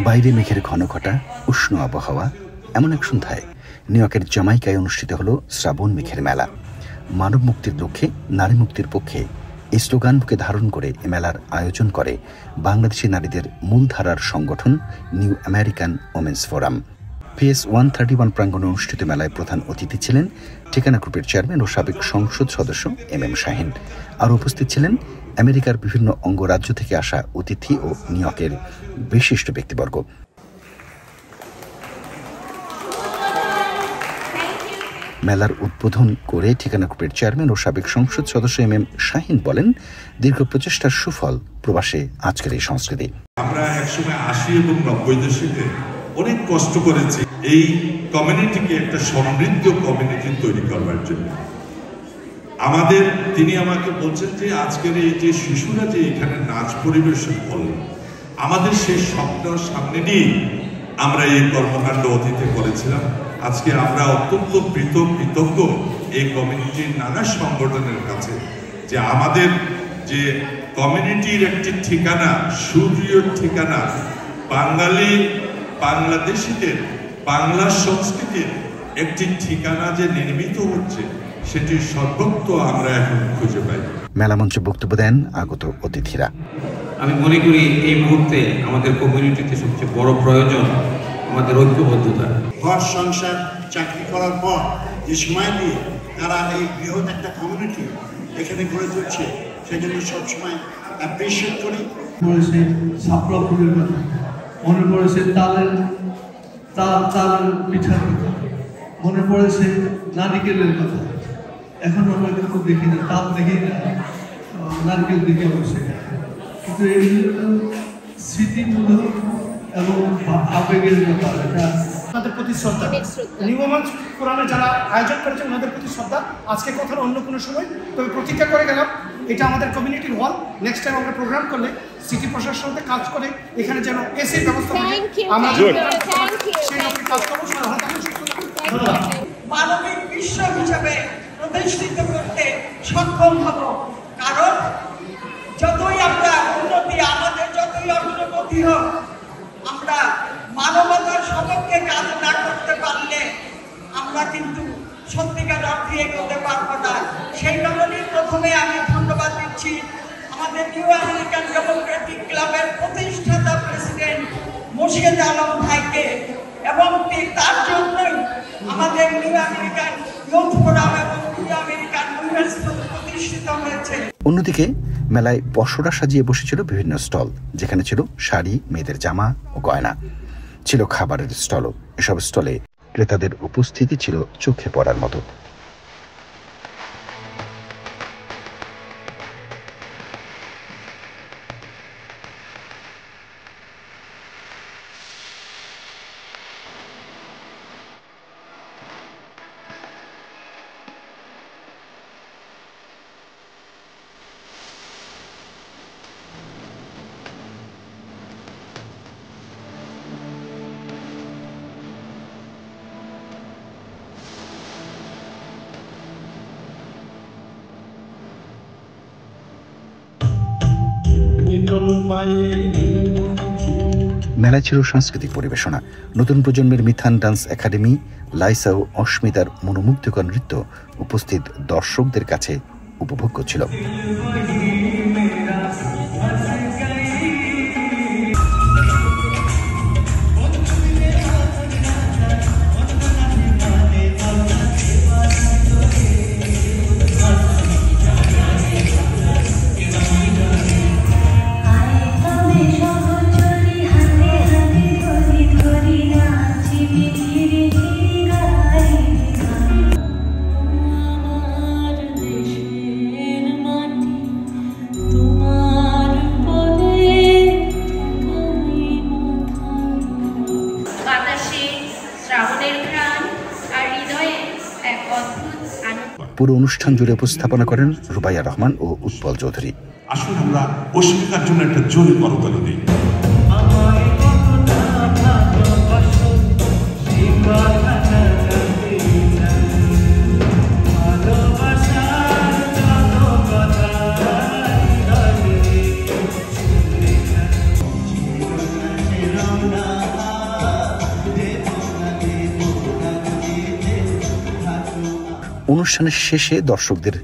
বাইরে মেঘের ঘন ঘটা, উষ্ণ আবহাওয়া, এমন এক সন্ধ্যায় নিউ ইয়র্কের জামাইকায় অনুষ্ঠিত হল শ্রাবণ মেঘের মেলা। মানব মুক্তির লক্ষ্যে নারী মুক্তির পক্ষে এই স্লোগান বুকে ধারণ করে এ মেলার আয়োজন করে বাংলাদেশি নারীদের মূলধারার সংগঠন new American women's forum. PS 131 প্রাঙ্গণে অনুষ্ঠিত মেলায় প্রধান অতিথি ছিলেন ঠিকানা গ্রুপের চেয়ারম্যান ও সাবেক সংসদ সদস্য MM শাহিন। আর উপস্থিত ছিলেন আমেরিকার বিভিন্ন অঙ্গরাজ্য থেকে আসা অতিথি ও নিউ ইয়র্কের বিশিষ্ট ব্যক্তিবর্গ। মেলার উদ্বোধন করে ঠিকানা গ্রুপের চেয়ারম্যান ও সাবেক সংসদ সদস্য MM শাহিন বলেন, দীর্ঘ প্রচেষ্টার সুফল প্রবাসে আজকের এই সংস্কৃতি। আমরা একসময় 80 এবং 90 দশকে অনেক কষ্ট করেছি এই কমিউনিটিকে একটা সমৃদ্ধ কমিউনিটি তৈরি করবার জন্য। তিনি আমাকে বলছেন যে আজকের এই যে শিশুরা যে এখানে নাচ পরিবেশন করলেন, আমাদের সেই স্বপ্ন সামনে নিয়ে আমরা এই কর্মকাণ্ড অতীতে করেছিলাম। আজকে আমরা অত্যন্ত কৃতজ্ঞ এই কমিউনিটির নানা সংগঠনের কাছে যে আমাদের যে কমিউনিটির একটি ঠিকানা, সুদৃঢ় ঠিকানা, বাংলাদেশিদের বাংলা সংস্কৃতির একটি ঠিকানা যে নির্মিত হচ্ছে, সেটি সর্বত্র আমরা এখন খুঁজে পাই। মেলা মঞ্চে বক্তব্য দেন আগত অতিথিরা। আমি মনে করি এই মুহূর্তে আমাদের কমিউনিটিতে সবচেয়ে বড় প্রয়োজন আমাদের ঐক্যবদ্ধতা। ঘর সংসার চাকরি করার পর যে সময় দিয়ে তারা এই বৃহৎ একটা কমিউনিটি এখানে গড়ে তুলছে, সেজন্য সবসময় অ্যাপ্রিসিয়েট করি। পড়েছে সাপড়া ফুলের কথা, মনে পড়েছে তালের পিঠার কথা, মনে পড়েছে নারিকেলের কথা। এখন আমরা কিন্তু দেখি না, তাল দেখি না, নারকেল দেখে বসে। কিন্তু এই স্মৃতিমূলক এবং আবেগের ব্যাপার, এটা ওনাদের প্রতি শ্রদ্ধা। নিউ ওমেন্স ফোরামে যারা আয়োজন করেছেন ওনাদের প্রতি শ্রদ্ধা। আজকে কথার অন্য কোনো সময় তবে প্রতিজ্ঞা করে গেলাম, এটা আমাদের কমিউনিটির হল। নেক্সট টাইম আমরা প্রোগ্রাম করলে সিটি প্রশাসনের সাথে কাজ করে এখানে যেন এসির ব্যবস্থা থাকে, আমরা সেই লক্ষ্যে কাজ করবো। মানবিক বিশ্ব হিসাবে প্রতিষ্ঠিত করতে সক্ষম হব। কারণ যতই আমরা উন্নতি, আমাদের যতই অগ্রগতি হোক, আমরা মানবতার সপক্ষে কাজ না করতে পারলে আমরা কিন্তু সত্যিকার অর্থে এগোতে পারবো না। সেই কারণে প্রথমে আমি ধন্যবাদ দিচ্ছি আমাদের নিউ আমেরিকান ডেমোক্রেটিক ক্লাবের প্রতিষ্ঠাতা প্রেসিডেন্ট মুর্শিদ আলম ভাইকে, এবং তার জন্যই আমাদের নিউ আমেরিকান ইউথ ফোরাম এবং নিউ আমেরিকান উইমেন্স ফোরাম প্রতিষ্ঠিত হয়েছে। অন্যদিকে মেলায় পসরা সাজিয়ে বসেছিল বিভিন্ন স্টল, যেখানে ছিল শাড়ি, মেয়েদের জামা ও গয়না, ছিল খাবারের স্টলও। এসব স্টলে ক্রেতাদের উপস্থিতি ছিল চোখে পড়ার মতো। মেলায় ছিল সাংস্কৃতিক পরিবেশনা। নতুন প্রজন্মের মিথান ডান্স একাডেমি, লাইসা ও অস্মিতার মনোমুগ্ধকর নৃত্য উপস্থিত দর্শকদের কাছে উপভোগ্য ছিল। পুরো অনুষ্ঠান জুড়ে উপস্থাপনা করেন রুবাইয়া রহমান ও উৎপল চৌধুরী। আসুন আমরা অস্মিতার জন্য একটা জোরে করতালি দিই। না অনুষ্ঠানের শেষে দর্শকদের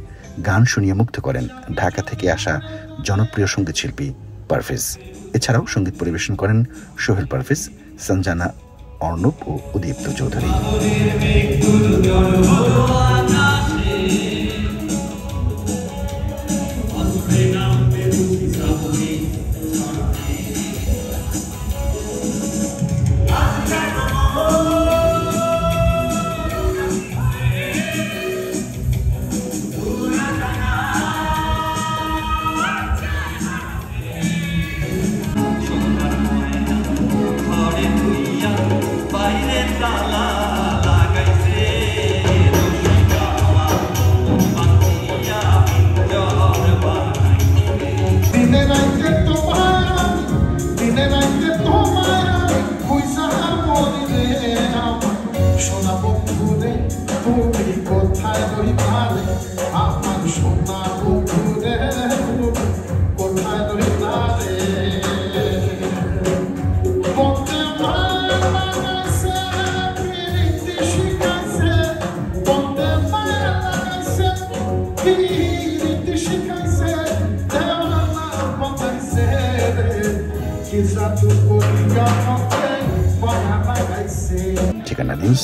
গান শুনিয়ে মুগ্ধ করেন ঢাকা থেকে আসা জনপ্রিয় সঙ্গীতশিল্পী পারভেজ। এছাড়াও সঙ্গীত পরিবেশন করেন সোহেল পারভেজ, সঞ্জানা, অর্ণব ও উদীপ্ত চৌধুরী। ঠিকানা নিউজ।